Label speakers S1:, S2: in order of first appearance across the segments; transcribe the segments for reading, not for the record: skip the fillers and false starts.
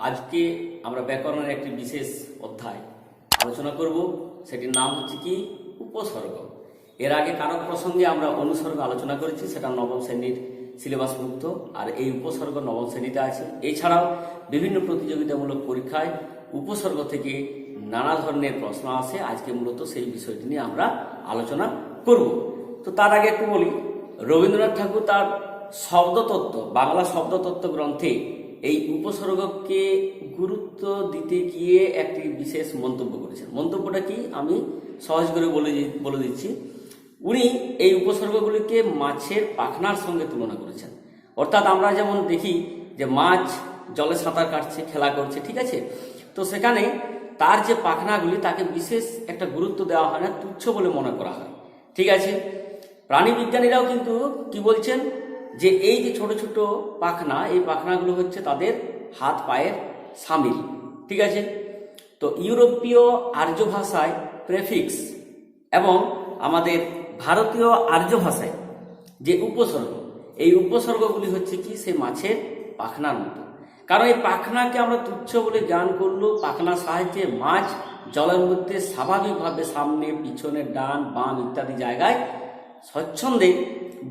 S1: আজকে আমরা ব্যাকরণের একটি বিশেষ অধ্যায় আলোচনা করব। সেটির নাম হচ্ছে কি উপসর্গ। এর আগে কারক প্রসঙ্গে আমরা অনুসর্গ আলোচনা করেছি, সেটা নবম শ্রেণীর সিলেবাস মুক্ত, আর এই উপসর্গ নবম শ্রেণীতে আছে। এছাড়াও বিভিন্ন প্রতিযোগিতামূলক পরীক্ষায় উপসর্গ থেকে নানা ধরনের প্রশ্ন আসে। আজকে মূলত সেই বিষয়টি নিয়ে আমরা আলোচনা করব। তো তার আগে একটু বলি, রবীন্দ্রনাথ ঠাকুর তার শব্দতত্ত্ব, বাংলা শব্দতত্ত্ব গ্রন্থে এই উপসর্গকে গুরুত্ব দিতে গিয়ে একটি বিশেষ মন্তব্য করেছেন। মন্তব্যটা কি আমি সহজ করে বলে দিচ্ছি। উনি এই উপসর্গগুলিকে মাছের পাখনার সঙ্গে তুলনা করেছেন। অর্থাৎ আমরা যেমন দেখি যে মাছ জলে সাঁতার কাটছে, খেলা করছে, ঠিক আছে, তো সেখানে তার যে পাখনাগুলি তাকে বিশেষ একটা গুরুত্ব দেওয়া হয় না, তুচ্ছ বলে মনে করা হয়, ঠিক আছে। প্রাণী বিজ্ঞানীরাও কিন্তু কি বলছেন যে এই যে ছোট ছোট পাখনা, এই পাখনাগুলো হচ্ছে তাদের হাত পায়ের সামিল, ঠিক আছে। তো ইউরোপীয় আর্য ভাষায় প্রেফিক্স এবং আমাদের ভারতীয় আর্য ভাষায় যে উপসর্গ, এই উপসর্গগুলি হচ্ছে কি সেই মাছের পাখনার মতো। কারণ এই পাখনাকে আমরা তুচ্ছ বলে জ্ঞান করলেও পাখনার সাহায্যে মাছ জলের মধ্যে স্বাভাবিকভাবে সামনে, পিছনে, ডান বাম ইত্যাদি জায়গায় স্বচ্ছন্দে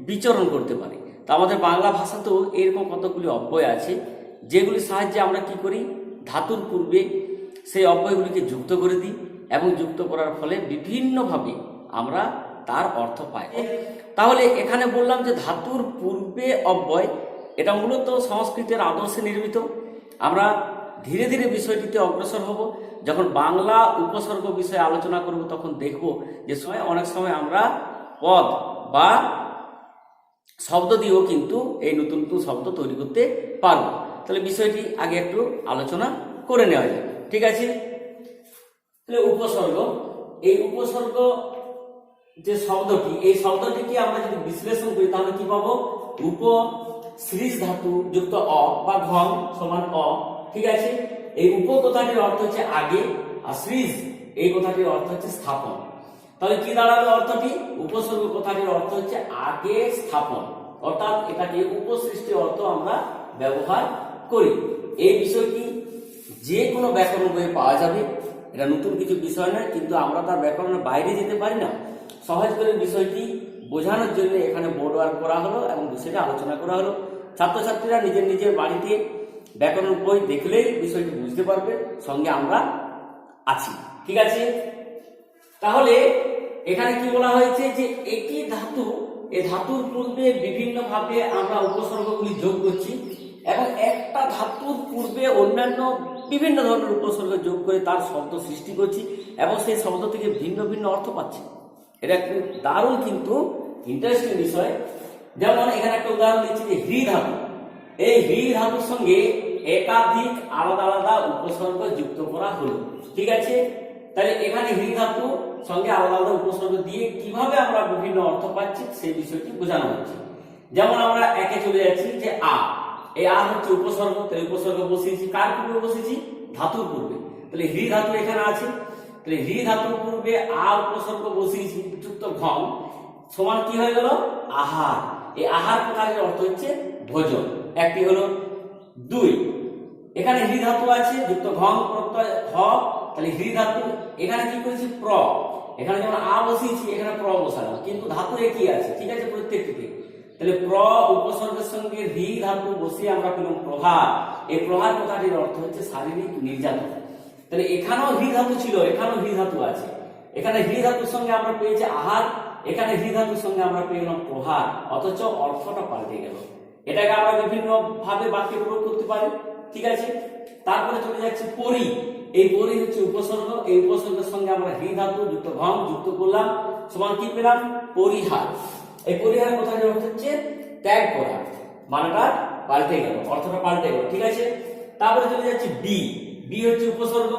S1: বিচরণ করতে পারে। তা আমাদের বাংলা ভাষাতেও এরকম কতগুলি অব্যয় আছে যেগুলির সাহায্যে আমরা কি করি, ধাতুর পূর্বে সেই অব্যয়গুলিকে যুক্ত করে দিই এবং যুক্ত করার ফলে বিভিন্নভাবে আমরা তার অর্থ পাই। তাহলে এখানে বললাম যে ধাতুর পূর্বে অব্যয়, এটা মূলত সংস্কৃতের আদর্শে নির্মিত। আমরা ধীরে ধীরে বিষয়টিতে অগ্রসর হব। যখন বাংলা উপসর্গ বিষয়ে আলোচনা করব তখন দেখব যে অনেক সময় আমরা পদ বা শব্দ দিয়েও কিন্তু এই নতুন নতুন শব্দ তৈরি করতে পারব। তাহলে বিষয়টি আগে একটু আলোচনা করে নেওয়া যাবে, ঠিক আছে। তাহলে উপসর্গ, এই উপসর্গ যে শব্দটি, এই শব্দটিকে আমরা যদি বিশ্লেষণ করি তাহলে কি পাবো, উপ শ্রীজ ধাতু যুক্ত অ বা ঘন সমান অ, ঠিক আছে। এই উপ কথাটির অর্থ হচ্ছে আগে, আর শ্রীজ এই কথাটির অর্থ হচ্ছে স্থাপন। তাহলে কি দাঁড়াবে অর্থটি, উপসর্গ কথাটির অর্থ হচ্ছে আগে স্থাপন, অর্থাৎ এটাকে উপসৃষ্টি অর্থ আমরা ব্যবহার করি। এই বিষয়টি যে কোনো ব্যাকরণ বইয়ে পাওয়া যাবে, এটা নতুন কিছু বিষয় নয়, কিন্তু আমরা তার ব্যাকরণের বাইরে যেতে পারি না। সহজ করে বিষয়টি বোঝানোর জন্য এখানে বোর্ড ওয়ার্ক করা হলো এবং বিষয়টা আলোচনা করা হলো। ছাত্রছাত্রীরা নিজের নিজের বাড়িতে ব্যাকরণ বই দেখলেই বিষয়টি বুঝতে পারবে, সঙ্গে আমরা আছি, ঠিক আছে। তাহলে এখানে কি বলা হয়েছে যে একই ধাতু, এই ধাতুর পূর্বে বিভিন্ন ভাবে আমরা উপসর্গগুলি যোগ করছি এবং একটা ধাতুর পূর্বে অন্যান্য বিভিন্ন ধরনের উপসর্গ যোগ করে তার শব্দ সৃষ্টি করছি এবং সেই শব্দ থেকে ভিন্ন ভিন্ন অর্থ পাচ্ছি। এটা একটু দারুণ কিন্তু ইন্টারেস্টিং বিষয়। যেমন এখানে একটা উদাহরণ দিচ্ছি যে হ্রি ধাতু, এই হ্রি ধাতুর সঙ্গে একাধিক আলাদা আলাদা উপসর্গ যুক্ত করা হলো, ঠিক আছে। তাহলে এখানে হ্রি ধাতু সঙ্গে আলাদা আলাদা উপসর্গ দিয়ে কিভাবে আমরা বিভিন্ন অর্থ পাচ্ছি সেই বিষয়টি বোঝানো হচ্ছে। যেমন আমরা একে চলে যাচ্ছি যে আ, এই আ হচ্ছে উপসর্গ, তাহলে উপসর্গ বসিয়েছি কার পূর্বে বসেছি, ধাতুর পূর্বে। তাহলে হ্রি ধাতু এখানে আছে, তাহলে হ্রি ধাতুর পূর্বে আ উপসর্গ বসিয়েছি যুক্ত ঘন সমান কি হয়ে গেল, আহার। এই আহার প্রকারের অর্থ হচ্ছে ভোজন, একটি হলো। দুই, এখানে হ্রি ধাতু আছে যুক্ত ঘন প্রত্যয় হ, তাহলে হ্রি ধাতু এখানে কি করেছি প্র, এখানে যেমন আ বসিয়েছি এখানে প্র বসালাম, কিন্তু ধাতু একই আছে, ঠিক আছে প্রত্যেকটিতে। তাহলে প্র উপসর্গের সঙ্গে হ্রি ধাতু বসিয়ে আমরা পেলাম প্রহার। এই প্রহার কথাটির অর্থ হচ্ছে শারীরিক নির্যাতন। তাহলে এখানেও হ্রি ধাতু ছিল, এখানেও হ্রি ধাতু আছে, এখানে হ্রি ধাতুর সঙ্গে আমরা পেয়েছি আহার, এখানে হ্রি ধাতুর সঙ্গে আমরা পেলাম প্রহার, অথচ অর্থটা পাল্টে গেল। এটাকে আমরা বিভিন্ন ভাবে বাক্যে প্রয়োগ করতে পারি, ঠিক আছে। তারপরে চলে যাচ্ছে পরি, এই পরি হচ্ছে উপসর্গ, এই উপসর্গের সঙ্গে আমরা হ্রি ধাতু যুক্ত ঘন যুক্ত করলাম সমান কি পেলাম, পরিহার। এই পরিহার কথাটির অর্থ হচ্ছে ত্যাগ করা, মানেটা পাল্টে গেল, অর্থটা পাল্টে গেল, ঠিক আছে। তারপরে চলে যাচ্ছে বি, বি হচ্ছে উপসর্গ,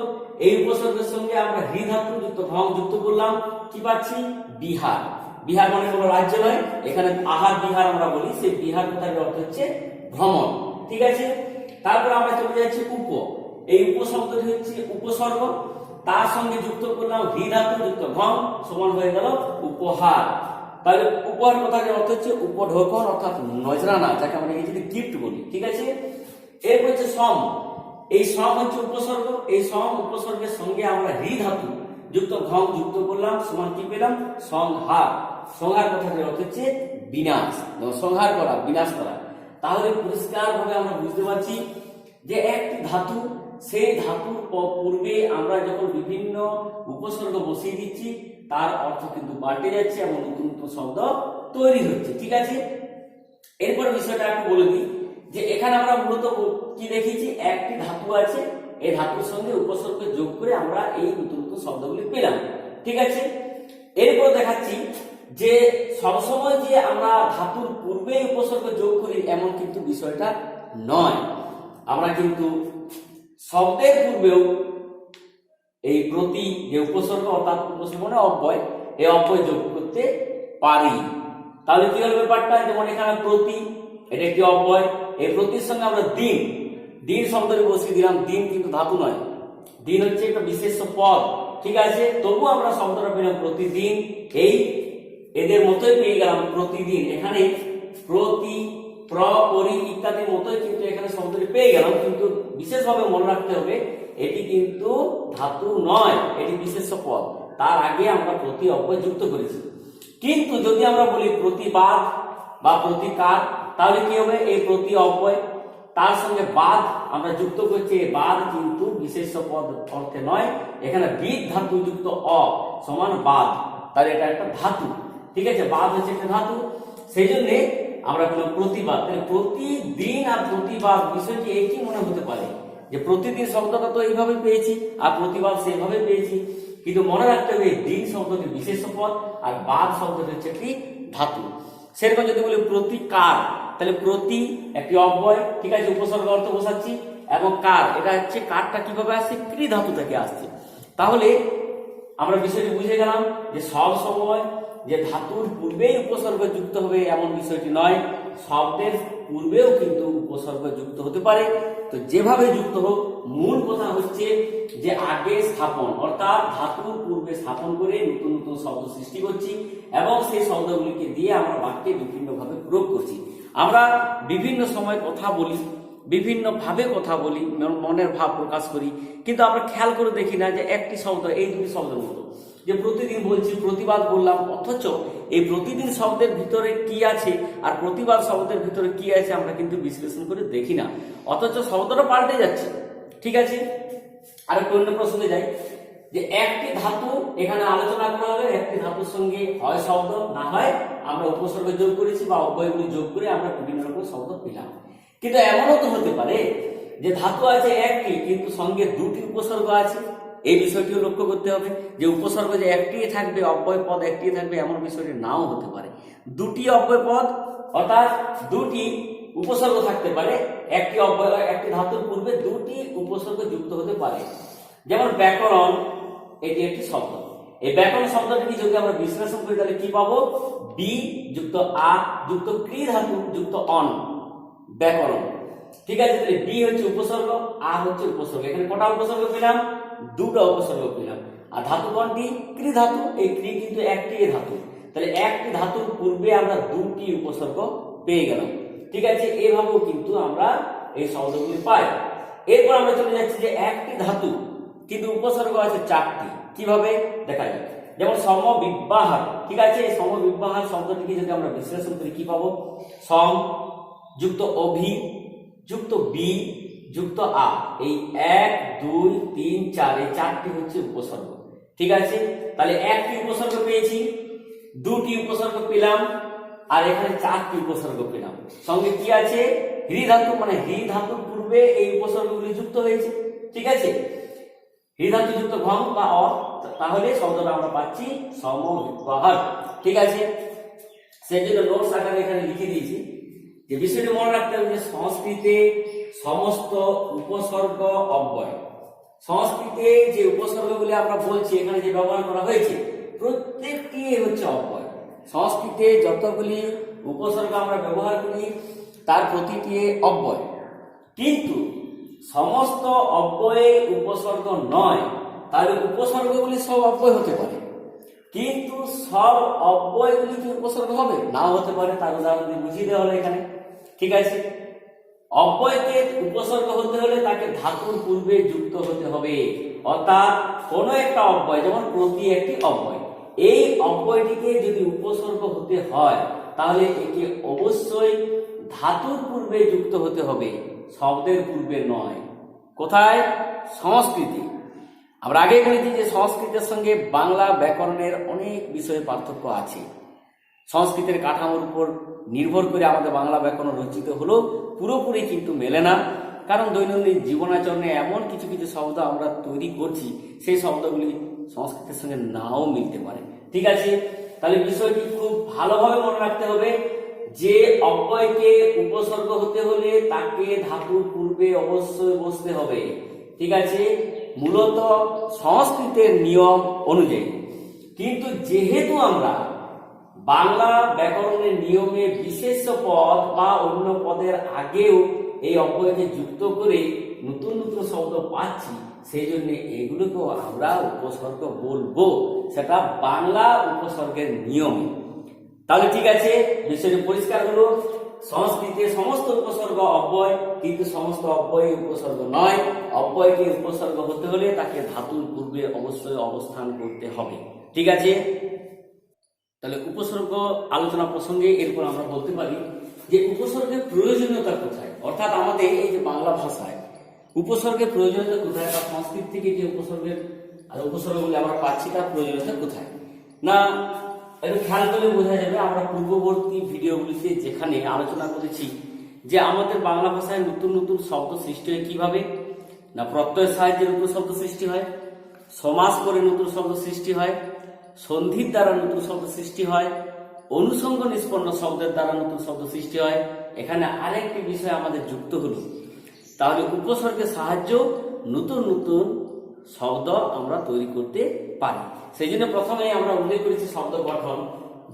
S1: এই উপসর্গের সঙ্গে আমরা হ্রি ধাতু যুক্ত ঘন যুক্ত করলাম, কি পাচ্ছি, বিহার। বিহার মানে কোনো রাজ্য নয়, এখানে আহার বিহার আমরা বলি, সেই বিহার কথাটির অর্থ হচ্ছে ভ্রমণ, ঠিক আছে। তারপর আমরা চলে যাচ্ছি উপ, এই উপশব্দটি হচ্ছে উপসর্গ, তার সঙ্গে যুক্ত করলাম হ্রি ধাতু যুক্ত ঘন সমান হয়ে গেল উপহার। তাহলে উপহার কথাটির অর্থ হচ্ছে উপঢৌকন অর্থাৎ নজরানা, যাকে আমরা ইংরেজিতে গিফট বলি, ঠিক আছে। এরপর হচ্ছে সম, এই সম হচ্ছে উপসর্গ, এই সম উপসর্গের সঙ্গে আমরা হৃ ধাতু যুক্ত ঘম যুক্ত করলাম, সমান কি পেলাম? সংহার। সংহার কথাটির অর্থ হচ্ছে বিনাশ, সংহার করা, বিনাশ করা। তাহলে পরিষ্কার ভাবে আমরা বুঝতে পারছি যে একটি ধাতু, সেই ধাতুর পূর্বে আমরা যখন বিভিন্ন উপসর্গ বসিয়ে দিচ্ছি তার অর্থ কিন্তু পাল্টে যাচ্ছে এবং নতুন নতুন শব্দ তৈরি হচ্ছে। ঠিক আছে, এরপর বিষয়টা একটু বলে দিই যে এখানে আমরা মূলত কি দেখেছি, একটি ধাতু আছে, এই ধাতুর সঙ্গে উপসর্গ যোগ করে আমরা এই নতুন নতুন শব্দগুলি পেলাম। ঠিক আছে, এরপর দেখাচ্ছি যে সবসময় যে আমরা ধাতুর পূর্বে উপসর্গ যোগ করি এমন কিন্তু বিষয়টা নয়। আমরা কিন্তু শব্দের পূর্বেও এই প্রতি যে উপসর্গ অর্থাৎ উপসর্গ মানে অব্যয়, এই অব্যয় যোগ করতে পারি। তাহলে কি হলো ব্যাপারটা, যেমন এখানে প্রতি, এটা একটি অব্যয়, এই প্রতির সঙ্গে আমরা দিন, দিন শব্দটি বসিয়ে দিলাম। দিন কিন্তু ধাতু নয়, দিন হচ্ছে একটা বিশেষ পদ। ঠিক আছে, তবু আমরা শব্দটা পেলাম প্রতিদিন, এই এদের মতোই পেয়ে গেলাম প্রতিদিন। এখানে প্রতি, প্র, পরি ইত্যাদির মতোই কিন্তু এখানে শব্দটি পেয়ে গেলাম, কিন্তু বিশেষভাবে মনে রাখতে হবে এটি কিন্তু ধাতু নয়, এটি বিশেষ পদ। তার আগে আমরা প্রতি অব্যয় যুক্ত করেছি। কিন্তু যদি আমরা বলি প্রতিবাদ বা প্রতিকার, তাহলে কি হবে, এই প্রতি অব্যয় তার সঙ্গে বাদ আমরা যুক্ত করছি, বাদ কিন্তু বিশেষ পদ অর্থে নয়, এখানে বিদ ধাতু যুক্ত অ সমান বাদ, তাহলে এটা একটা ধাতু। ঠিক আছে, বাদ হচ্ছে একটা ধাতু, সেই জন্য আমরা বললাম প্রতিবাদ। তাহলে প্রতিদিন আর প্রতিবাদ বিষয়টি একই মনে হতে পারে যে প্রতিদিন শব্দটা তো এইভাবে পেয়েছি আর প্রতিবাদ সেইভাবে পেয়েছি, কিন্তু মনে রাখতে হবে দিন শব্দটি বিশেষ পদ আর বাদ শব্দটি হচ্ছে একটি ধাতু। সেরকম যদি বলি প্রতিকার, তাহলে প্রতি একটি অব্যয়, ঠিক আছে, উপসর্গ অর্থ বসাচ্ছি, এবং কার, এটা হচ্ছে কারটা কিভাবে আসছে, ক্রি ধাতু থেকে আসছে। তাহলে আমরা বিষয়টি বুঝে গেলাম যে সব সময় যে ধাতুর পূর্বেই উপসর্গ যুক্ত হবে এমন বিষয়টি নয়, শব্দের পূর্বেও কিন্তু উপসর্গ যুক্ত হতে পারে। তো যেভাবে যুক্ত হোক, মূল কথা হচ্ছে যে আগে স্থাপন, অর্থাৎ ধাতুর পূর্বে স্থাপন করে নতুন নতুন শব্দ সৃষ্টি করছি এবং সেই শব্দগুলিকে দিয়ে আমরা বাক্যে বিভিন্নভাবে প্রয়োগ করছি। আমরা বিভিন্ন সময় কথা বলি, বিভিন্ন ভাবে কথা বলি, মনের ভাব প্রকাশ করি, কিন্তু আমরা খেয়াল করে দেখি না যে একটি শব্দ, এই দুটি শব্দের মতো যে প্রতিদিন বলছি, প্রতিবাদ বললাম, অথচ এই প্রতিদিন শব্দের ভিতরে কি আছে আর প্রতিবাদ শব্দের ভিতরে কি আছে আমরা কিন্তু বিশ্লেষণ করে দেখি না, অথচ শব্দটা পাল্টে যাচ্ছে। ঠিক আছে, আর অন্য প্রশ্নে যাই যে একটি ধাতু এখানে আলোচনা করা হবে, একটি ধাতুর সঙ্গে হয় শব্দ, না হয় আমরা উপসর্গ যোগ করেছি বা অব্যয়গুলি যোগ করে আমরা বিভিন্ন রকম শব্দ পেলাম। কিন্তু এমনও তো হতে পারে যে ধাতু আছে একটি কিন্তু সঙ্গে দুটি উপসর্গ আছে, এই বিষয়টিও লক্ষ্য করতে হবে যে উপসর্গ যে একটি থাকবে, অব্যয় পদ একটি থাকবে এমন বিষয়টি নাও হতে পারে। দুটি অব্যয় পদ অর্থাৎ দুটি উপসর্গ থাকতে পারে, একটি অব্যয়, একটি ধাতুর পূর্বে দুটি উপসর্গ যুক্ত হতে পারে। যেমন ব্যাকরণ, এটি একটি শব্দ, এই ব্যাকরণ শব্দটি যদি আমরা বিশ্লেষণ করি তাহলে কি পাবো, বি যুক্ত আ যুক্ত ক্রি ধাতু যুক্ত অন, ব্যাকরণ। ঠিক আছে, তাহলে বি হচ্ছে উপসর্গ, আ হচ্ছে উপসর্গ, এখানে কটা উপসর্গ পেলাম, দুটো উপসর্গ পেলাম। আর ধাতু কোনটি, ক্রি ধাতু, এই ক্রি কিন্তু একটি ধাতু, তাহলে একটি ধাতুর পূর্বে আমরা দুটি উপসর্গ পেয়ে গেলাম। ঠিক আছে, এইভাবেও কিন্তু আমরা এই শব্দগুলি পাই। এরপর আমরা চলে যাচ্ছি যে একটি ধাতু কিন্তু উপসর্গ আছে চারটি, কিভাবে দেখা যায়, যেমন সমবিব্যাহার। ঠিক আছে, এই সমবিব্যাহার শব্দটিকে যদি আমরা বিশ্লেষণ করি কি পাবো, সম যুক্ত অভি যুক্ত বি যুক্ত আ, এই 1 2 3 4 এই চারটি হচ্ছে উপসর্গ। ঠিক আছে, তাহলে একটি উপসর্গ পেয়েছি, দুটি উপসর্গ পেলাম, আর এখানে চারটি উপসর্গ পেলাম। সঙ্গে কি আছে, হৃ ধাতু, মানে হৃ ধাতুর পূর্বে এই উপসর্গগুলি যুক্ত হয়েছে। ঠিক আছে, হৃ ধাতু যুক্ত ঘম বা অ, তাহলে শব্দটা আমরা পাচ্ছি সমবিব্যাহার। ঠিক আছে, সেই জন্য নোটস আকারে এখানে লিখে দিয়েছি যে বিষয়টি মনে রাখতে হবে যে সংস্কৃতে সমস্ত উপসর্গ অব্যয়, সংস্কৃতে যে উপসর্গগুলি আমরা বলছি এখানে যে ব্যবহার করা হয়েছে প্রত্যেকটি হচ্ছে অব্যয়। সংস্কৃতে যতগুলি উপসর্গ আমরা ব্যবহার করি তার প্রতিটি অব্যয়, কিন্তু সমস্ত অব্যয়ে উপসর্গ নয়। তাহলে উপসর্গগুলি সব অব্যয় হতে পারে, কিন্তু সব অব্যয়গুলি কি উপসর্গ হবে, নাও হতে পারে। তার উদাহরণ দিয়ে বুঝিয়ে দেওয়া হলো এখানে। ঠিক আছে, অব্যয়কে উপসর্গ হতে হলে তাকে ধাতুর পূর্বে যুক্ত হতে হবে। অর্থাৎ কোন একটা অব্যয়, যেমন প্রতি একটি অব্যয়, এই অব্যয়টিকে যদি উপসর্গ হতে হয় তাহলে একে অবশ্যই ধাতুর পূর্বে যুক্ত হতে হবে, শব্দের পূর্বে নয়। কোথায়? সংস্কৃতি। আমরা আগে বলেছি যে সংস্কৃতের সঙ্গে বাংলা ব্যাকরণের অনেক বিষয়ে পার্থক্য আছে। সংস্কৃতের কাঠামোর উপর নির্ভর করে আমাদের বাংলা ব্যাকরণ রচিত হলো, পুরোপুরি কিন্তু মেলে না। কারণ দৈনন্দিন জীবনাচরণে এমন কিছু কিছু শব্দ আমরা তৈরি করছি, সেই শব্দগুলি সংস্কৃতের সঙ্গে নাও মিলতে পারে। ঠিক আছে, তাহলে বিষয়টি খুব ভালোভাবে মনে রাখতে হবে যে অব্যয়কে উপসর্গ হতে হলে তাকে ধাতুর পূর্বে অবশ্যই বসতে হবে। ঠিক আছে, মূলত সংস্কৃতের নিয়ম অনুযায়ী। কিন্তু যেহেতু আমরা বাংলা ব্যাকরণের নিয়মে বিশেষ্য পদ বা অন্য পদের আগেও এই অব্যয়কে যুক্ত করে নতুন নতুন শব্দ পাচ্ছি, সেই জন্য এগুলোকেও আমরা উপসর্গ বলবো, সেটা বাংলা উপসর্গের নিয়ম। তাহলে ঠিক আছে, বিষয়টি পরিষ্কার হলো। সংস্কৃতে সমস্ত উপসর্গ অব্যয়, কিন্তু সমস্ত অব্যয় উপসর্গ নয়। অব্যয়কে উপসর্গ হতে হলে তাকে ধাতুর পূর্বে অবশ্যই অবস্থান করতে হবে। ঠিক আছে, তাহলে উপসর্গ আলোচনা প্রসঙ্গে এরপর আমরা বলতে পারি যে উপসর্গের প্রয়োজনীয়তা কোথায়। অর্থাৎ আমাদের এই যে বাংলা ভাষায় উপসর্গের প্রয়োজনীয়তা কোথায়, বা সংস্কৃত থেকে যে উপসর্গগুলি আমরা পাচ্ছি তার প্রয়োজনীয়তা কোথায় না, একটু খেয়াল করলে বোঝা যাবে। আমরা পূর্ববর্তী ভিডিওগুলিতে যেখানে আলোচনা করেছি যে আমাদের বাংলা ভাষায় নতুন নতুন শব্দ সৃষ্টি হয় কিভাবে না, প্রত্যয়ের সাহায্যে নতুন শব্দ সৃষ্টি হয়, সমাস করে নতুন শব্দ সৃষ্টি হয়, সন্ধির দ্বারা নতুন শব্দ সৃষ্টি হয়, অনুষঙ্গ নিষ্পন্ন শব্দের দ্বারা নতুন শব্দ সৃষ্টি হয়। এখানে আরেকটি বিষয় আমাদের যুক্ত হলো, তাহলে উপসর্গের সাহায্য নতুন নতুন শব্দ আমরা তৈরি করতে পারি। সেই জন্য প্রথমে আমরা উল্লেখ করেছি শব্দ গঠন।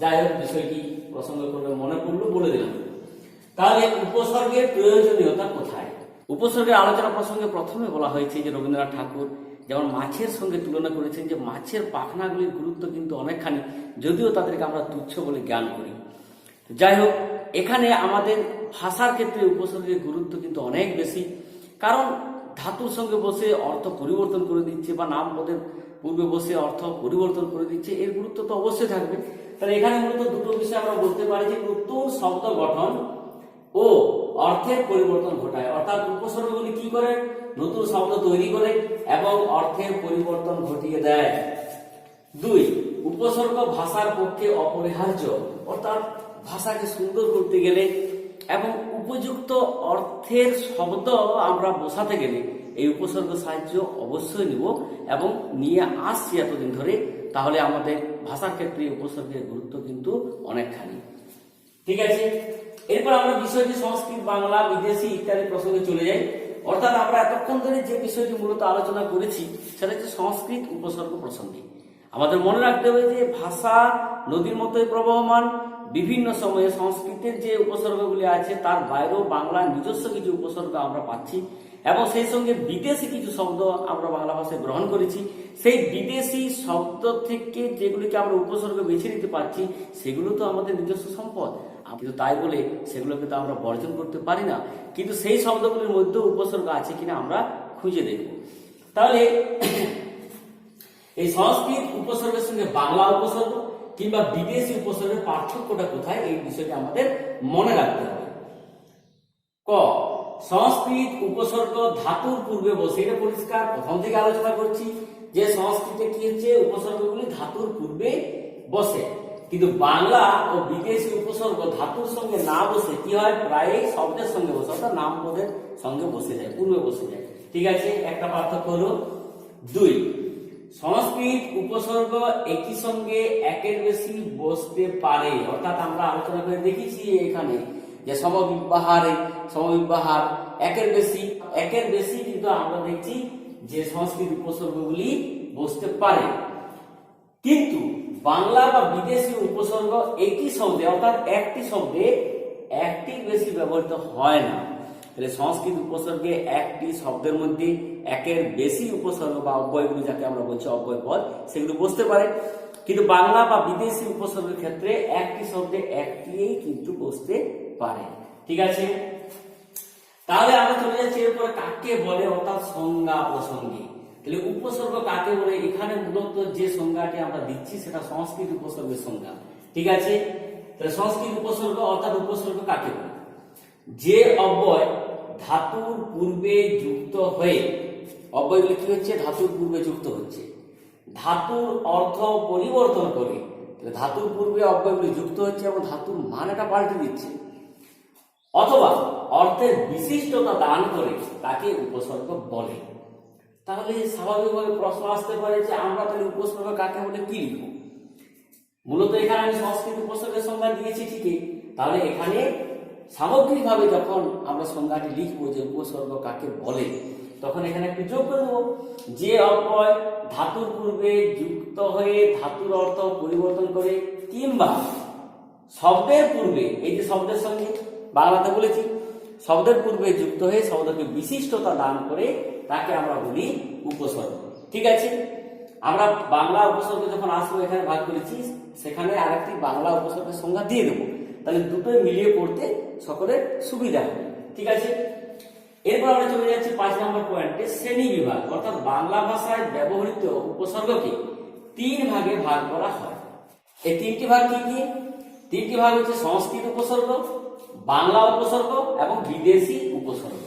S1: যাই হোক, বিষয়টি প্রসঙ্গ করে মনে পড়লো, বলে দিলাম। তাহলে উপসর্গের প্রয়োজনীয়তা কোথায়? উপসর্গের আলোচনা প্রসঙ্গে প্রথমে বলা হয়েছে যে রবীন্দ্রনাথ ঠাকুর যেমন মাছের সঙ্গে তুলনা করেছেন, যে মাছের পাখনাগুলির গুরুত্ব কিন্তু অনেকখানি, যদিও তাদেরকে আমরা তুচ্ছ বলে জ্ঞান করি। যাই হোক, এখানে আমাদের ভাষার ক্ষেত্রে উপসর্গের গুরুত্ব কিন্তু অনেক বেশি। কারণ ধাতুর সঙ্গে বসে অর্থ পরিবর্তন করে দিচ্ছে, বা নাম পদের পূর্বে বসে অর্থ পরিবর্তন করে দিচ্ছে, এর গুরুত্ব তো অবশ্যই থাকবে। তাহলে এখানে মূলত দুটো বিষয় আমরা বলতে পারি যে নতুন শব্দ গঠন ও অর্থের পরিবর্তন ঘটায়। অর্থাৎ উপসর্গগুলি কি করে? নতুন শব্দ তৈরি করে এবং অর্থের পরিবর্তন ঘটিয়ে দেয়। 2, উপসর্গ ভাষার পক্ষে অপরিহার্য। অর্থাৎ ভাষাকে সুন্দর করতে গেলে এবং উপযুক্ত অর্থের শব্দ আমরা বসাতে গেলে এই উপসর্গ সাহায্য অবশ্যই নিব এবং নিয়ে আসছি এতদিন ধরে। তাহলে আমাদের ভাষার ক্ষেত্রে উপসর্গের গুরুত্ব কিন্তু অনেকখানি। ঠিক আছে, এরপর আমরা বিষয়টি সংস্কৃত, বাংলা, বিদেশি ইত্যাদি প্রসঙ্গে চলে যাই। অর্থাৎ আমরা এতক্ষণ ধরে যে বিষয়টি মূলত আলোচনা করেছি সেটা হচ্ছে সংস্কৃত উপসর্গ প্রসঙ্গে। আমাদের মনে রাখতে হবে যে ভাষা নদীর মতোই প্রবহমান। বিভিন্ন সময়ে সংস্কৃতের যে উপসর্গগুলি আছে তার বাইরেও বাংলার নিজস্ব কিছু উপসর্গ আমরা পাচ্ছি, এবং সেই সঙ্গে বিদেশি কিছু শব্দ আমরা বাংলা ভাষায় গ্রহণ করেছি। সেই বিদেশি শব্দ থেকে যেগুলিকে আমরা উপসর্গ বেছে নিতে পারছি সেগুলো তো আমাদের নিজস্ব সম্পদ, কিন্তু তাই বলে সেগুলোকে তো আমরা বর্জন করতে পারি না। কিন্তু সেই শব্দগুলির মধ্যে উপসর্গ আছে কিনা আমরা খুঁজে দেখব। তাহলে এই সংস্কৃত উপসর্গের সঙ্গে বাংলা উপসর্গ কিংবা বিদেশি উপসর্গের পার্থক্যটা কোথায়, এই বিষয়টি আমাদের মনে রাখতে হবে। ক, সংস্কৃত উপসর্গ ধাতুর পূর্বে বসে। এটা পরিষ্কার, প্রথম থেকে আলোচনা করছি যে সংস্কৃতে কি হচ্ছে, উপসর্গগুলি ধাতুর পূর্বে বসে। কিন্তু বাংলা ও বিদেশি উপসর্গ ধাতুর সঙ্গে না বসে কি হয়, প্রায় শব্দের সঙ্গে বসে, অর্থাৎ নাম পদের সঙ্গে বসে যায়, পূর্বে বসে যায়। ঠিক আছে, একটা পার্থক্য হলো। 2, সংস্কৃত উপসর্গ একই সঙ্গে একের বেশি বসতে পারে। অর্থাৎ আমরা আলোচনা করে দেখেছি এখানে যে সমবিব্যাহার একের বেশি কিন্তু আমরা দেখছি যে সংস্কৃত উপসর্গগুলি বসতে পারে। কিন্তু বাংলা বা বিদেশি উপসর্গ একই শব্দে, অর্থাৎ একটি শব্দে একটির বেশি ব্যবহৃত হয় না। তাহলে সংস্কৃত উপসর্গে একটি শব্দের মধ্যে একের বেশি উপসর্গ বা অব্যয়গুলি, যাকে আমরা বলছি অব্যয় পদ, সেগুলো বসতে পারে। কিন্তু বাংলা বা বিদেশি উপসর্গের ক্ষেত্রে একটি শব্দে একটিই কিন্তু বসতে পারে। ঠিক আছে, তাহলে আমরা চলে যাচ্ছি এরপরে কাকে বলে, অর্থাৎ সংজ্ঞা প্রসঙ্গে। তাহলে উপসর্গ কাকে বলে, এখানে মূলত যে সংজ্ঞাটি আমরা দিচ্ছি সেটা সংস্কৃত উপসর্গের সংজ্ঞা। ঠিক আছে, তাহলে সংস্কৃত উপসর্গ অর্থাৎ উপসর্গ কাকে বলে? যে অব্যয় ধাতুর পূর্বে যুক্ত হয়ে, অব্যয়গুলি কি হচ্ছে? ধাতুর পূর্বে যুক্ত হচ্ছে, ধাতুর অর্থ পরিবর্তন করে। ধাতুর পূর্বে অব্যয়গুলি যুক্ত হচ্ছে এবং ধাতুর মানেটা পাল্টে দিচ্ছে, অথবা অর্থের বিশিষ্টতা দান করে, তাকে উপসর্গ বলে। তাহলে স্বাভাবিকভাবে প্রশ্ন আসতে পারে যে আমরা তাহলে উপসর্গ কাকে বলে কি লিখব? মূলত এখানে আমি সংস্কৃত উপসর্গের সংজ্ঞা দিয়েছি ঠিকই, তাহলে এখানে সামগ্রিকভাবে যখন আমরা সংজ্ঞাটি লিখবো যে উপসর্গ কাকে বলে, তখন এখানে একটু যোগ করে দেবো। যে অব্যয় ধাতুর পূর্বে যুক্ত হয়ে ধাতুর অর্থ পরিবর্তন করে, কিংবা শব্দের পূর্বে, এই যে শব্দের সঙ্গে বাংলাতে বলেছি, শব্দের পূর্বে যুক্ত হয়ে শব্দকে বিশিষ্টতা দান করে, তাকে আমরা বলি উপসর্গ। ঠিক আছে, আমরা বাংলা উপসর্গ যখন আসবো এখানে ভাগ করেছি, সেখানে আরেকটি বাংলা উপসর্গের সংজ্ঞা দিয়ে দেবো, তাহলে দুটোই মিলিয়ে পড়তে সকলের সুবিধা হবে। ঠিক আছে, এরপর আমরা চলে যাচ্ছি 5 নম্বর পয়েন্টে, শ্রেণী বিভাগ। অর্থাৎ বাংলা ভাষায় ব্যবহৃত উপসর্গকে 3 ভাগে ভাগ করা হয়। এই 3টি ভাগ কি কি? 3টি ভাগ হচ্ছে সংস্কৃত উপসর্গ, বাংলা উপসর্গ এবং বিদেশি উপসর্গ।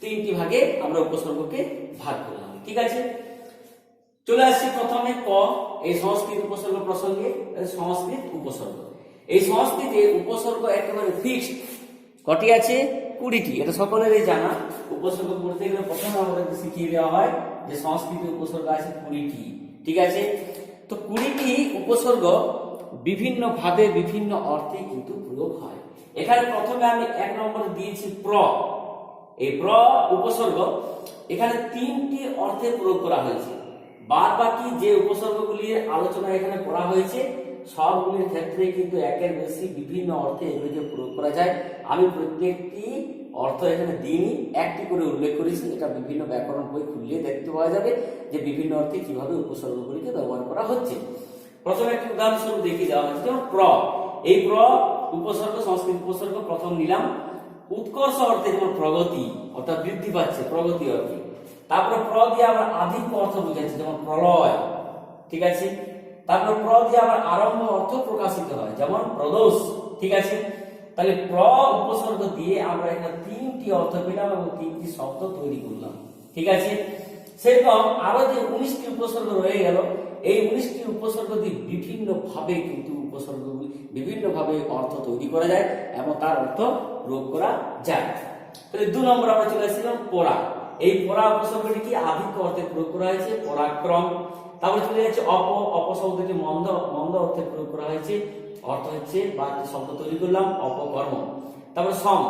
S1: 3টি ভাগে আমরা উপসর্গকে ভাগ করলাম। ঠিক আছে, চলে আসছি প্রথমে ক, এই সংস্কৃত উপসর্গ প্রসঙ্গে। সংস্কৃত উপসর্গ, এই সংস্কৃতে উপসর্গ একেবারে ফিক্সড। কটি আছে? 20টি। এটা সকলেরই জানা। উপসর্গ পড়তে গেলে প্রথমে আমাদেরকে শিখিয়ে দেওয়া হয় যে সংস্কৃত উপসর্গ আছে 20টি। ঠিক আছে, তো 20টি উপসর্গ বিভিন্ন ভাবে বিভিন্ন অর্থে কিন্তু প্রয়োগ হয়। এখানে প্রথমে আমি 1 নম্বরে দিয়েছি প্র। এই প্র উপসর্গ এখানে 3টি অর্থে প্রয়োগ করা হয়েছে। বাদ বাকি যে উপসর্গগুলির আলোচনা এখানে করা হয়েছে, সবগুলির ক্ষেত্রে কিন্তু একের বেশি বিভিন্ন অর্থে এগুলিকে প্রয়োগ করা যায়। আমি প্রত্যেকটি অর্থ এখানে দিইনি, একটি করে উল্লেখ করেছি। এটা বিভিন্ন ব্যাকরণ বই খুললে দেখতে পাওয়া যাবে যে বিভিন্ন অর্থে কিভাবে উপসর্গগুলিকে ব্যবহার করা হচ্ছে। প্রথমে একটি উদাহরণস্বরূপ দেখিয়ে দেওয়া হচ্ছে, যেমন প্র। এই প্র উপসর্গ, সংস্কৃত উপসর্গ প্রথম নিলাম উৎকর্ষ অর্থে, যেমন প্রগতি, অর্থাৎ বৃদ্ধি পাচ্ছে, প্রগতি অর্থে। তারপরে প্র দিয়ে আবার আধিক্য অর্থ বোঝাচ্ছে, যেমন প্রলয়। ঠিক আছে, তারপর প্র দিয়ে আবার আরম্ভ অর্থ প্রকাশিত হয়, যেমন প্রদোষ। ঠিক আছে, তাহলে প্র উপসর্গ দিয়ে আমরা এখানে 3টি অর্থ পেলাম এবং 3টি শব্দ তৈরি করলাম। ঠিক আছে, সেরকম আরো যে 19টি উপসর্গ রয়ে গেল, এই 19টি উপসর্গ দিয়ে বিভিন্ন ভাবে কিন্তু উপসর্গগুলি বিভিন্ন ভাবে অর্থ তৈরি করা যায় এবং তার অর্থ প্রয়োগ করা যায়। তাহলে 2 নম্বর আমরা চলে আসছিলাম পরা। এই পরা উপসর্গটি কি? আধিক্য অর্থে প্রয়োগ করা হয়েছে, পরাক্রম। তারপরে চলে যাচ্ছে অপ। অপ শব্দটি মন্দ অর্থে প্রয়োগ করা হয়েছে, অর্থ হচ্ছে বা একটি শব্দ তৈরি করলাম, অপকর্ম। তারপরে সম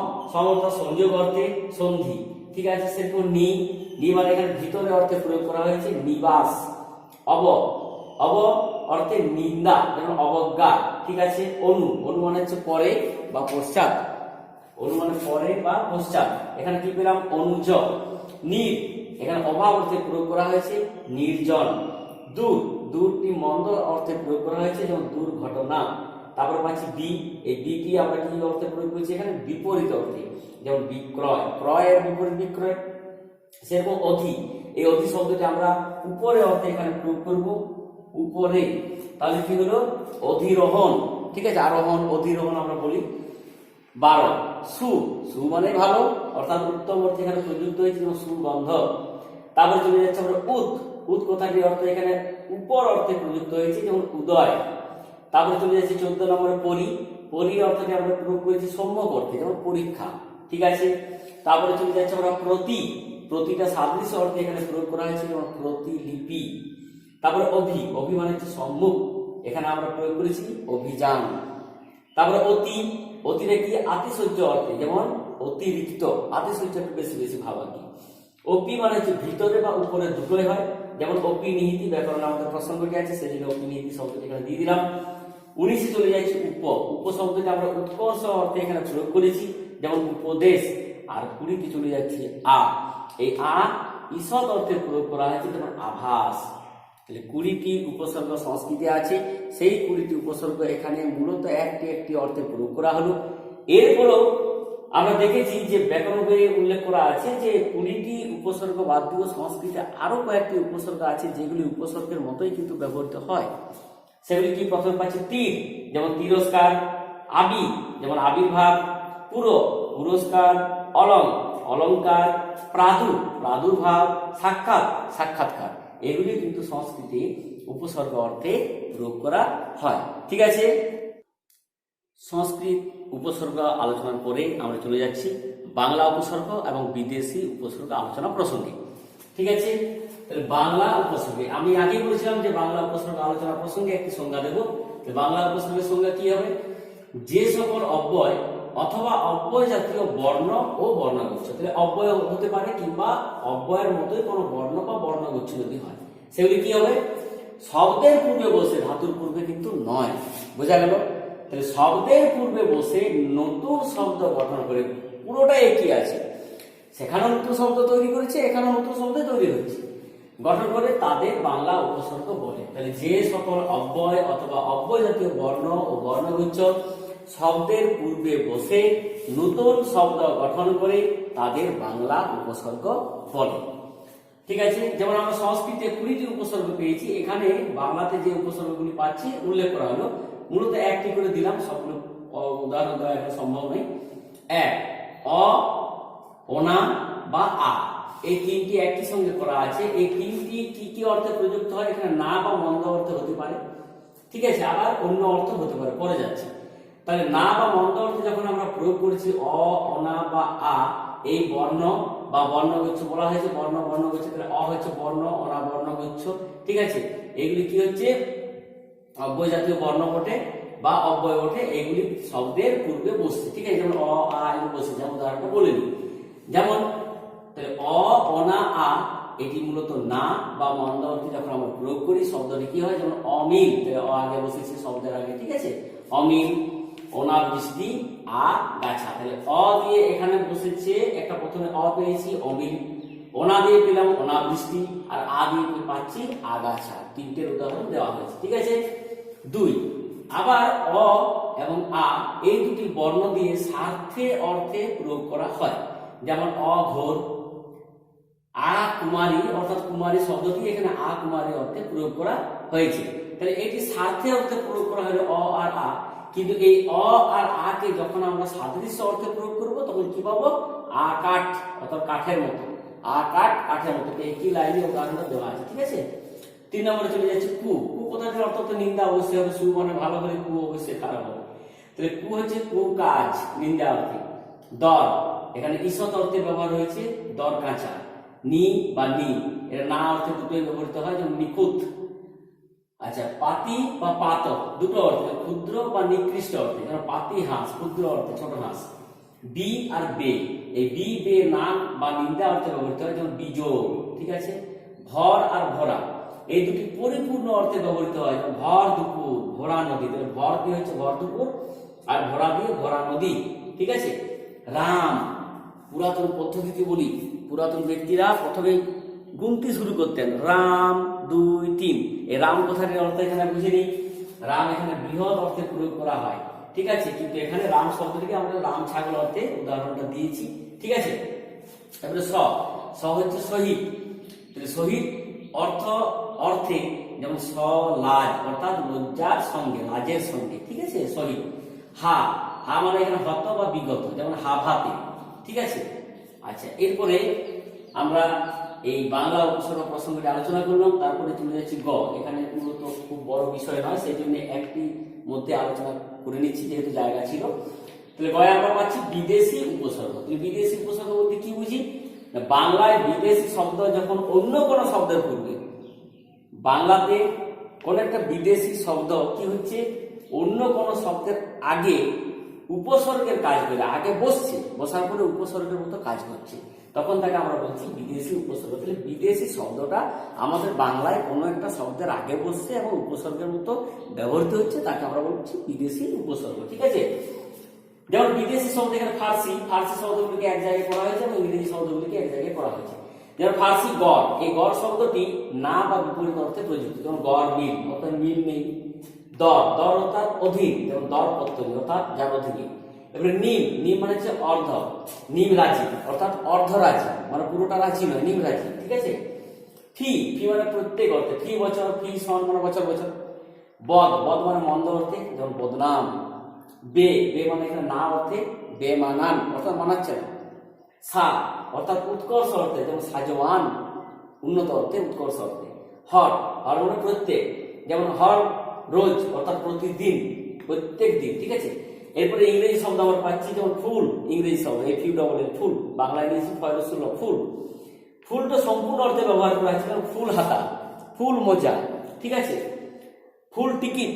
S1: অর্থাৎ সংযোগ অর্থে, সন্ধি। ঠিক আছে, সেরকম নি মানে এখানে ভিতরে অর্থে প্রয়োগ করা হয়েছে, নিবাস। অব অর্থে নিন্দা, যেমন অবজ্ঞা। ঠিক আছে, অনু মানে হচ্ছে পরে বা পশ্চাৎ, অনু মানে পরে বা পশ্চাৎ। এখানে কি পেলাম? অনুজ। নির এখানে অভাব অর্থে প্রয়োগ করা হয়েছে, নির্জন। দূরটি মন্দ অর্থে প্রয়োগ করা হয়েছে, যেমন দুর্ঘটনা। তারপরে পাচ্ছি বি। এই বিটি আমরা কি অর্থে প্রয়োগ করেছি? এখানে বিপরীত অর্থে, যেমন বিক্রয়, ক্রয়ের বিপরীত বিক্রয়। সেরকম অধি। এই অধি শব্দটি আমরা উপরে অর্থে এখানে প্রয়োগ করব, উপরে। তাহলে কি হলো? অধিরোহণ। ঠিক আছে, আরোহণ, অধিরোহণ আমরা বলি। 12 সু মানে ভালো, অর্থাৎ উত্তম অর্থে এখানে প্রযুক্ত হয়েছে, যেমন সুগন্ধ। তারপরে চলে যাচ্ছে আমরা উদ কথাটির অর্থ এখানে উপর অর্থে প্রযুক্ত হয়েছে, যেমন উদয়। তারপরে চলে যাচ্ছে 14 নম্বরে পরি অর্থটি আমরা প্রয়োগ করেছি সম্যক অর্থে, যেমন পরীক্ষা। ঠিক আছে, তারপরে চলে যাচ্ছে আমরা প্রতিটা সাদৃশ্য অর্থে এখানে প্রয়োগ করা হয়েছে, যেমন প্রতিলিপি। তারপরে অভি মানে হচ্ছে সম্মুখ, এখানে আমরা প্রয়োগ করেছি অভিযান। তারপরে অতিরে কি? আতিশয্য অর্থে, যেমন অতিরিক্ত। আতিশয্য একটু বেশি বেশি ভাবা কি। অপি মানে হচ্ছে ভিতরে বা উপরে দুটোই হয়, যেমন অপি নিহিতি। ব্যাকরণ আমাদের প্রসঙ্গটি আছে, সেই জন্য অপি নিহিতি শব্দটি এখানে দিয়ে দিলাম। 19 চলে যাচ্ছে উপ শব্দটি আমরা উৎকর্ষ অর্থে এখানে প্রয়োগ করেছি, যেমন উপদেশ। আর 20 চলে যাচ্ছে এই ঈষৎ অর্থে প্রয়োগ করা হয়েছে, যেমন আভাস। তাহলে 20টি উপসর্গ সংস্কৃতি আছে, সেই 20টি উপসর্গ এখানে মূলত একটি অর্থে প্রয়োগ করা হলো। এরপরও আমরা দেখেছি যে ব্যাকরণ বইয়ে উল্লেখ করা আছে যে 20টি উপসর্গ বাদ দিয়েও সংস্কৃতে আরো কয়েকটি উপসর্গ আছে যেগুলি উপসর্গের মতোই কিন্তু ব্যবহৃত হয়। সেগুলি কি? প্রথমে পাচ্ছি তীর, যেমন তিরস্কার, আবি যেমন আবির্ভাব, পুরো পুরস্কার, অলং অলংকার, প্রাদুর্ভাব, সাক্ষাৎ সাক্ষাৎকার। এগুলি কিন্তু সংস্কৃতে উপসর্গ অর্থে প্রয়োগ করা হয়। ঠিক আছে, সংস্কৃত উপসর্গ আলোচনার পরে আমরা চলে যাচ্ছি বাংলা উপসর্গ এবং বিদেশি উপসর্গ আলোচনা প্রসঙ্গে। ঠিক আছে, তাহলে বাংলা উপসর্গে আমি আগে বলেছিলাম যে বাংলা উপসর্গ আলোচনা প্রসঙ্গে একটি সংজ্ঞা দেব। বাংলা উপসর্গের সংজ্ঞা কি হবে? যে সকল অব্যয় অথবা অব্যয় জাতীয় বর্ণ ও বর্ণগুচ্ছ, তাহলে অব্যয় হতে পারে কিংবা অব্যয়ের মতোই কোনো বর্ণ বা বর্ণগুচ্ছ যদি হয়, সেগুলি কি হবে? শব্দের পূর্বে বসে, ধাতুর পূর্বে কিন্তু নয়। বোঝা গেল? তাহলে শব্দের পূর্বে বসে নতুন শব্দ গঠন করে, পুরোটাই একই আছে, সেখানে নতুন শব্দ তৈরি করেছে, এখানে নতুন শব্দ তৈরি হয়েছে, গঠন করে তাদের বাংলা উপসর্গ বলে। তাহলে যে সকল অব্যয় অথবা অব্যয় জাতীয় বর্ণ ও বর্ণগুচ্ছ শব্দের পূর্বে বসে নতুন শব্দ গঠন করে তাদের বাংলা উপসর্গ বলে। ঠিক আছে, যেমন আমরা সংস্কৃতে 20টি উপসর্গ পেয়েছি, এখানে বাংলাতে যে উপসর্গগুলি পাচ্ছি উল্লেখ করা হলো, মূলত একটি করে দিলাম, সবগুলো উদাহরণ দেওয়া এখন সম্ভব নয়। এক, অ, ওনা বা আ, এই তিনটি একই সঙ্গে করা আছে। এই তিনটি কি কি অর্থে প্রযুক্ত হয়? এখানে না বা মন্দ অর্থে হতে পারে, ঠিক আছে, আবার অন্য অর্থ হতে পারে, পরে যাচ্ছে। তাহলে না বা মন্দ অর্থে যখন আমরা প্রয়োগ করেছি অ, অনা বা আ, এই বর্ণ বা বর্ণগুচ্ছ বলা হয়েছে, বর্ণ বর্ণগুচ্ছ, তাহলে অ হচ্ছে বর্ণ, অনা বর্ণগুচ্ছ। ঠিক আছে, এগুলি কি হচ্ছে? অব্যয় জাতীয় বর্ণ বটে বা অব্যয় ওঠে, এগুলি শব্দের পূর্বে বসছে। ঠিক আছে, যেমন অ, আ এগুলো বসে, যেমন উদাহরণটা বলে নিই। যেমন তাহলে অ, অনা, আ এটি মূলত না বা মন্দ অর্থে যখন আমরা প্রয়োগ করি শব্দটি কি হয়? যেমন অমিল, তাহলে অ আগে বসেছে শব্দের আগে, ঠিক আছে, অমিল, অনাবৃষ্টি, আ গাছা, তাহলে অ দিয়ে এখানে বসেছে একটা, প্রথমে অ পেয়েছি অমিল, ওনা দিয়ে পেলাম অনাবৃষ্টি, আর আ দিয়ে পাচ্ছি আগাছা। তিনটের উদাহরণ দেওয়া হয়েছে। ঠিক আছে, দুই, আবার অ এবং আ এই দুটি বর্ণ দিয়ে স্বার্থে অর্থে প্রয়োগ করা হয়। যেমন অঘোর, আ কুমারী, অর্থাৎ কুমারী শব্দটি এখানে আ কুমারী অর্থে প্রয়োগ করা হয়েছে। তাহলে এটি স্বার্থে অর্থে প্রয়োগ করা হলো অ আর আ, কিন্তু এই অ আর আ কে যখন আমরা সাদৃশ্য অর্থে প্রয়োগ করব তখন কি পাবো? আ কাঠ, অর্থাৎ কাঠের মতো, আ কাঠ কাঠের মতো। একই লাইনে উদাহরণটা দেওয়া আছে। ঠিক আছে, তিন নম্বরে চলে যাচ্ছে কু। কু কথাটির অর্থ তো নিন্দা অবশ্যই হবে, সু মানে ভালো হলে কু অবশ্যই খারাপ হবে। তাহলে কু হচ্ছে কু কাজ, নিন্দা অর্থে। দর, এখানে ঈষৎ অর্থে ব্যবহার হয়েছে, দর কাঁচা। নি বা নি, এটা না অর্থে দুটোই ব্যবহৃত হয়, যেমন নিখুঁত। আচ্ছা, পাতি বা পাত দুটো অর্থে, ক্ষুদ্র বা নিকৃষ্ট অর্থে, যেমন পাতি হাঁস, ক্ষুদ্র অর্থে ছোট হাঁস। বি আর বে, এই বি বে নাম বা নিন্দা অর্থে ব্যবহৃত হয়, যেমন বিজোড়। ঠিক আছে, ভর আর ভরা এই দুটি পরিপূর্ণ অর্থে ব্যবহৃত হয়, ভর দুপুর, ভরা নদী। ভর দিয়ে হচ্ছে ভর দুপুর, আর ভরা দিয়ে ভরা নদী। ঠিক আছে, রাম, পুরাতন পদ্ধতিতে বলি, পুরাতন ব্যক্তিরা প্রথমে গুনতি শুরু করতেন, রাম 2 3। এই রাম কথাটির অর্থ এখানে বুঝে নিই। রাম এখানে বৃহৎ অর্থে প্রয়োগ করা হয়। ঠিক আছে, কিন্তু এখানে রাম শব্দটিকে আমরা রাম ছাগল অর্থে উদাহরণটা দিয়েছি। ঠিক আছে, তারপরে স, স হচ্ছে শহীদ। শহীদ অর্থে যেমন স লাজ, অর্থাৎ লজ্জার সঙ্গে, লাজের সঙ্গে। ঠিক আছে, শহীদ। হা, হা মানে এখানে হত বা বিগত, যেমন হা ভাতে। ঠিক আছে, আচ্ছা, এরপরে আমরা এই বাংলা উপসর্গ প্রসঙ্গে আলোচনা করলাম। তারপরে চলে যাচ্ছি গ। এখানে মূলত খুব বড় বিষয় নয়, সেই জন্য একটি মধ্যে আলোচনা করে নিচ্ছি যেহেতু জায়গা ছিল। তাহলে গয়ে আমরা পাচ্ছি বিদেশি উপসর্গ। বিদেশি উপসর্গ বলতে কি বুঝি? বাংলায় বিদেশি শব্দ যখন অন্য কোনো শব্দের পূর্বে, বাংলাতে কোন একটা বিদেশি শব্দ কি হচ্ছে, অন্য কোনো শব্দের আগে উপসর্গের কাজ করে, আগে বসছে, বসার পরে উপসর্গের মতো কাজ করছে, তখন তাকে আমরা বলছি বিদেশি উপসর্গ। তাহলে বিদেশি শব্দটা আমাদের বাংলায় কোনো একটা শব্দের আগে বসছে এবং উপসর্গের মতো ব্যবহৃত হচ্ছে, তাকে আমরা বলছি বিদেশি উপসর্গ। ঠিক আছে, যেমন বিদেশি শব্দ এখানে ফার্সি, ফার্সি শব্দগুলিকে এক জায়গায় করা হয়েছে এবং ইংরেজি শব্দগুলিকে এক জায়গায় করা হয়েছে। যেমন ফার্সি গড়, এই গড় শব্দটি না বা বিপরীত অর্থে প্রযুক্ত, যেমন গড় মিল, অর্থাৎ মিল নেই। দর, দর অর্থাৎ অধীন, যেমন দর পত্তনী, অর্থাৎ যার অধীনে। এবারে নিম, নিম মানে হচ্ছে অর্ধ, নিম রাজি অর্থাৎ অর্ধরাজি, মানে পুরোটা রাজি নয়, নিম রাজি, ঠিক আছে। ফি, ফি মানে প্রত্যেক অর্থে, ফি বছর, ফি সন মানে বছর বছর। বদ, বদ মানে মন্দ অর্থে, যেমন বদনাম। বে, বে মানে এখানে না অর্থে, বেমানান অর্থাৎ মানাচ্ছে না। সা অর্থাৎ উৎকর্ষ অর্থে, যেমন সাজওয়ান উন্নত অর্থে, উৎকর্ষ অর্থে। হর, হর মানে প্রত্যেক, যেমন হর রোজ অর্থাৎ প্রতিদিন, প্রত্যেক দিন, ঠিক আছে। এরপরে ইংরেজি শব্দ আমরা পাচ্ছি, যেমন ফুল, ইংরেজি শব্দ FUL, ফুল, বাংলা ইংরেজি ফয়রসুল ফুল। ফুলটা সম্পূর্ণ অর্থে ব্যবহার করা হয়েছে, যেমন ফুল হাতা, ফুল মোজা, ঠিক আছে। ফুল টিকিট,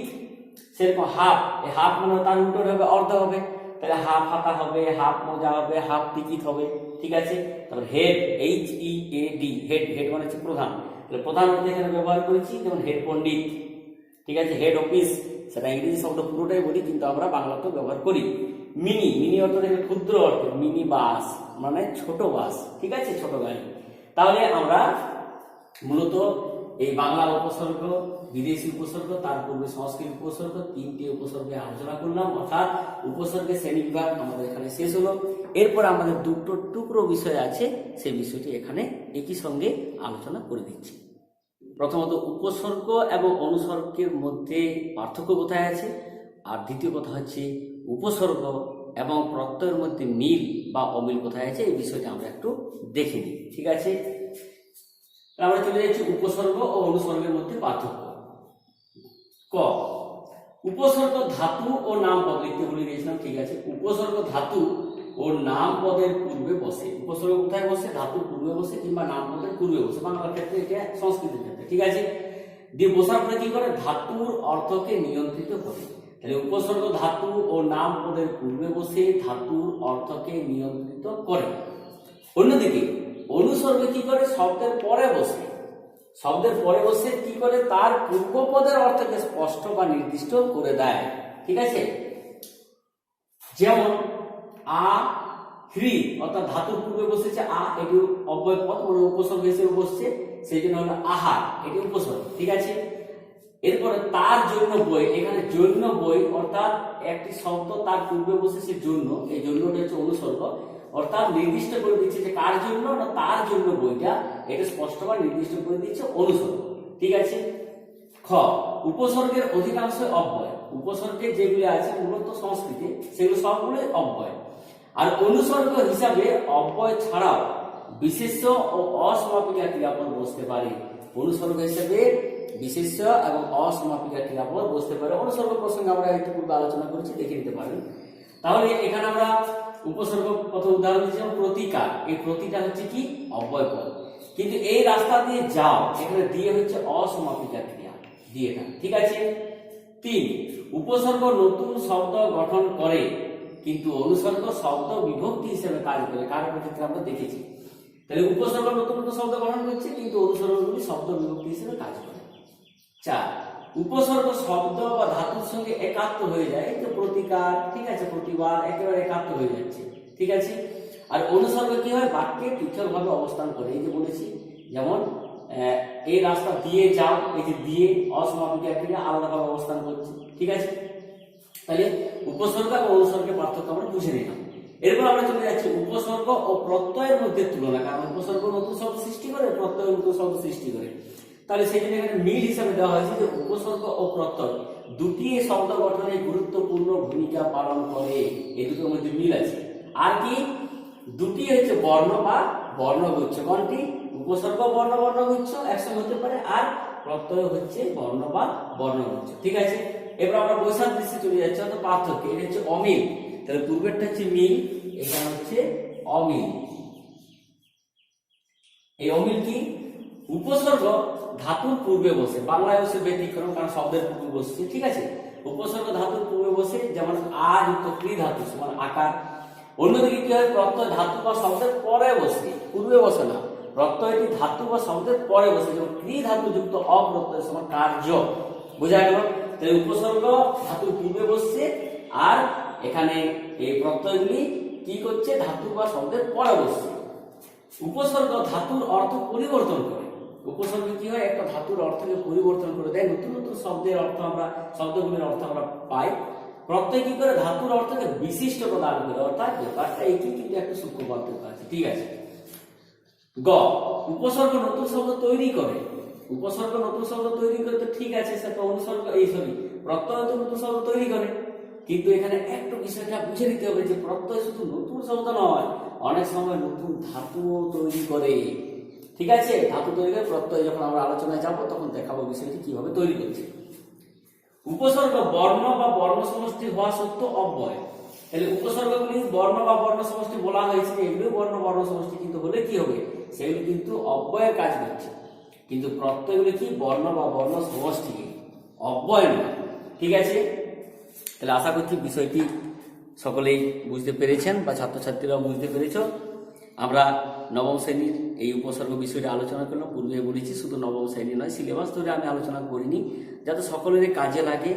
S1: সেরকম হাফ, এই হাফ মানে তার উল্টো হবে অর্ধ হবে, তাহলে হাফ হাতা হবে, হাফ মোজা হবে, হাফ টিকিট হবে, ঠিক আছে। তারপর হেড, HEAD, হেড, হেড মানে হচ্ছে প্রধান, তাহলে প্রধান অর্থে এখানে ব্যবহার করেছি, যেমন হেড পণ্ডিত, ঠিক আছে। হেড অফিস, সেটা ইংরেজি শব্দ পুরোটাই বলি, কিন্তু আমরা বাংলাতেও ব্যবহার করি। মিনি, মিনি অর্থ ক্ষুদ্র অর্থ, মিনি বাস মানে ছোট বাস, ঠিক আছে, ছোট গাড়ি। তাহলে আমরা মূলত এই বাংলা উপসর্গ, বিদেশি উপসর্গ, তার পূর্বে সংস্কৃত উপসর্গ, তিনটি উপসর্গে আলোচনা করলাম, অর্থাৎ উপসর্গের শ্রেণীবিভাগ আমাদের এখানে শেষ হলো। এরপর আমাদের দুটো টুকরো বিষয় আছে, সেই বিষয়টি এখানে একই সঙ্গে আলোচনা করে দিচ্ছি। প্রথমত উপসর্গ এবং অনুসর্গের মধ্যে পার্থক্য কোথায় আছে, আর দ্বিতীয় কথা হচ্ছে উপসর্গ এবং প্রত্যয়ের মধ্যে মিল বা অমিল কোথায় আছে, এই বিষয়টা আমরা একটু দেখে নিই, ঠিক আছে। আমরা চলে যাচ্ছি উপসর্গ ও অনুসর্গের মধ্যে পার্থক্য। ক, উপসর্গ ধাতু ও নাম পদ, লিখতে ভুলে গেছিলাম, ঠিক আছে। উপসর্গ ধাতু ও নাম পদের পূর্বে বসে। উপসর্গ কোথায় বসে, ধাতুর পূর্বে বসে কিংবা নাম পদের পূর্বে বসে, বাংলার ক্ষেত্রে এটা, সংস্কৃতের ক্ষেত্রে, ঠিক আছে। দিয়ে বসার পরে কি করে, ধাতুর অর্থকে নিয়ন্ত্রিত করে। তাহলে উপসর্গ ধাতু ও নাম পদের পূর্বে বসে ধাতুর অর্থকে নিয়ন্ত্রিত করে। অন্যদিকে অনুসর্গ কি করে, শব্দের পরে বসে, শব্দের পরে বসে কি করে, তার পূর্বপদের অর্থকে স্পষ্ট বা নির্দিষ্ট করে দেয়, ঠিক আছে। যেমন আ হ্রি, অর্থাৎ ধাতুর পূর্বে বসেছে আ, এটি অব্যয় পদ মানে উপসর্গ হিসেবে বসছে, সেই জন্য হলো আহার, এটি উপসর্গ, ঠিক আছে। এরপরে তার জন্য বই, এখানে জন্য বই অর্থাৎ একটি শব্দ তার পূর্বে বসেছে জন্য, এই জন্যটা হচ্ছে অনুসর্গ, অর্থাৎ নির্দিষ্ট করে দিচ্ছে যে কার জন্য না তার জন্য বইটা, এটা স্পষ্ট বা নির্দিষ্ট করে দিচ্ছে অনুসর্গ, ঠিক আছে। খ, উপসর্গের অধিকাংশ অব্যয়, উপসর্গের যেগুলি আছে মূলত সংস্কৃতে সেগুলো সবগুলোই অব্যয়। আর অনুসর্গ হিসাবে অব্যয় ছাড়াও বিশেষ্য ও অসমাপিকা ক্রিয়াপদ বসতে পারে। অনুসর্গ হিসেবে বিশেষ্য এবং অসমাপিকা ক্রিয়াপদ বসতে পারে। অনুসর্গ প্রসঙ্গে আমরা একটু পূর্বে আলোচনা করেছি, দেখে নিতে পারেন। তাহলে এখানে আমরা উপসর্গ প্রথম উদাহরণ দিয়েছিলাম প্রতিকার, এই প্রতিটা হচ্ছে কি অব্যয় পদ, কিন্তু এই রাস্তা দিয়ে যাও, এখানে দিয়ে হচ্ছে অসমাপিকা ক্রিয়া, দিয়েটা, ঠিক আছে। 3, উপসর্গ নতুন শব্দ গঠন করে, কিন্তু অনুসর্গ শব্দ বিভক্তি হিসেবে কাজ করে, কার ক্ষেত্রে আমরা দেখেছি। তাহলে উপসর্গ নতুন নতুন শব্দ গঠন করছে, কিন্তু অনুসর্গগুলি শব্দ বিভক্তি হিসেবে কাজ করে। 4, উপসর্গ শব্দ বা ধাতুর সঙ্গে একাত্ম হয়ে যায়, যে প্রতিকার, ঠিক আছে, প্রতিবার একেবারে একাত্ম হয়ে যাচ্ছে, ঠিক আছে। আর অনুসর্গ কি হয়, বাক্যে পৃথকভাবে অবস্থান করে, এই যে বলেছি, যেমন এই রাস্তা দিয়ে যাও, এই যে দিয়ে অসমাপিকা ক্রিয়া আলাদাভাবে অবস্থান করছে, ঠিক আছে। তাহলে উপসর্গ ও অনুসর্গের পার্থক্য আমরা বুঝে নিলাম। এরপর আমরা চলে যাচ্ছি উপসর্গ ও প্রত্যয়ের মধ্যে তুলনা, কারণ উপসর্গ নতুন শব্দ সৃষ্টি করে, প্রত্যয় নতুন শব্দ সৃষ্টি করে। তাহলে সেই জন্য এখানে মিল হিসাবে দেওয়া হয়েছে যে উপসর্গ ও প্রত্যয় দুটি শব্দ গঠনে গুরুত্বপূর্ণ ভূমিকা পালন করে, এই দুটোর মধ্যে মিল আছে। আর কি, দুটি হচ্ছে বর্ণ বা বর্ণগুচ্ছ, কোনটি, উপসর্গ বর্ণ বর্ণগুচ্ছ একসঙ্গে হতে পারে, আর প্রত্যয় হচ্ছে বর্ণ বা বর্ণগুচ্ছ, ঠিক আছে। এবার আমরা বৈশাখ দৃশ্যে চলে যাচ্ছি, অর্থাৎ পার্থক্য, এটা হচ্ছে অমিল। তাহলে পূর্বেরটা হচ্ছে মিল, এখানে হচ্ছে অমিল। এই অমিল কি, উপসর্গ ধাতুর পূর্বে বসে, বাংলায় বসে ব্যতিক্রম, কারণ শব্দের পূর্বে বসছে, ঠিক আছে। উপসর্গ ধাতুর পূর্বে বসে, যেমন আ যুক্ত ক্রি ধাতু সমান আকার। অন্যদিকে কি হয়, প্রত্যয় ধাতু বা শব্দের পরে বসে, পূর্বে বসে না, প্রত্যয়টি ধাতু বা শব্দের পরে বসে, যেমন ক্রি ধাতু যুক্ত অপ্রত্যয় সমান কার্য, বোঝা গেল। তাহলে উপসর্গ ধাতুর পূর্বে বসছে, আর এখানে এই প্রত্যয়গুলি কি করছে, ধাতু বা শব্দের পরে বসছে। উপসর্গ ধাতুর অর্থ পরিবর্তন করে, উপসর্গ কি হয়, একটা ধাতুর অর্থকে পরিবর্তন করে দেয়, নতুন নতুন শব্দের অর্থ আমরা, শব্দগুলির অর্থ আমরা পাই। প্রত্যয় কি করে? ধাতুর অর্থকে বিশিষ্টতা দান করে, অর্থাৎ ব্যাপারটা একই কিন্তু একটা সূক্ষ্ম পার্থক্য আছে। ঠিক আছে। গ, উপসর্গ নতুন শব্দ তৈরি করে। উপসর্গ নতুন শব্দ তৈরি করে তো ঠিক আছে, সেটা অনুসর্গ প্রত্যয় তো নতুন শব্দ তৈরি করে, কিন্তু এখানে একটু বিষয়টা বুঝে নিতে হবে যে প্রত্যয় শুধু নতুন শব্দ নয়, অনেক সময় নতুন ধাতুও তৈরি করে। ঠিক আছে, ধাতু তৈরি করে প্রত্যয় যখন আমরা আলোচনায় যাব তখন দেখাবো বিষয়টি কিভাবে তৈরি করছে। উপসর্গ বর্ণ বা বর্ণ সমষ্টি হওয়া সত্ত্বেও অব্যয়। তাহলে উপসর্গগুলি বর্ণ বা বর্ণ সমষ্টি বলা হয়েছে যে এগুলো বর্ণ বর্ণ সমষ্টি, কিন্তু হলে কি হবে? সেগুলো কিন্তু অব্যয়ের কাজ করছে, কিন্তু প্রত্যয়গুলি কি? বর্ণ বা বর্ণ সমষ্টি, অব্যয় নয়। ঠিক আছে, তাহলে আশা করছি বিষয়টি সকলেই বুঝতে পেরেছেন বা ছাত্রছাত্রীরাও বুঝতে পেরেছ। আমরা নবম শ্রেণীর এই উপসর্গ বিষয়টি আলোচনা করলাম। পূর্বে বলেছি শুধু নবম শ্রেণী নয়, সিলেবাস ধরে আমি আলোচনা করিনি, যাতে সকলেরই কাজে লাগে।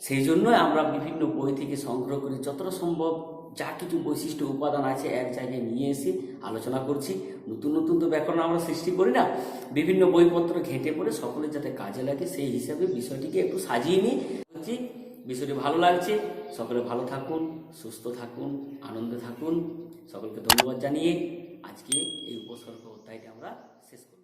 S1: সেই জন্যই আমরা বিভিন্ন বই থেকে সংগ্রহ করে যতটা সম্ভব যা কিছু বৈশিষ্ট্য উপাদান আছে এক জায়গায় নিয়ে এসে আলোচনা করছি। নতুন নতুন তো ব্যাকরণ আমরা সৃষ্টি করি না, বিভিন্ন বইপত্র ঘেঁটে পড়ে সকলের যাতে কাজে লাগে সেই হিসাবে বিষয়টিকে একটু সাজিয়ে নিই। বিষয়টি ভালো লাগছে। সকলে ভালো থাকুন, সুস্থ থাকুন, আনন্দে থাকুন। সকলকে ধন্যবাদ জানিয়ে আজকে এই উপসর্গ অধ্যায়টি আমরা শেষ করি।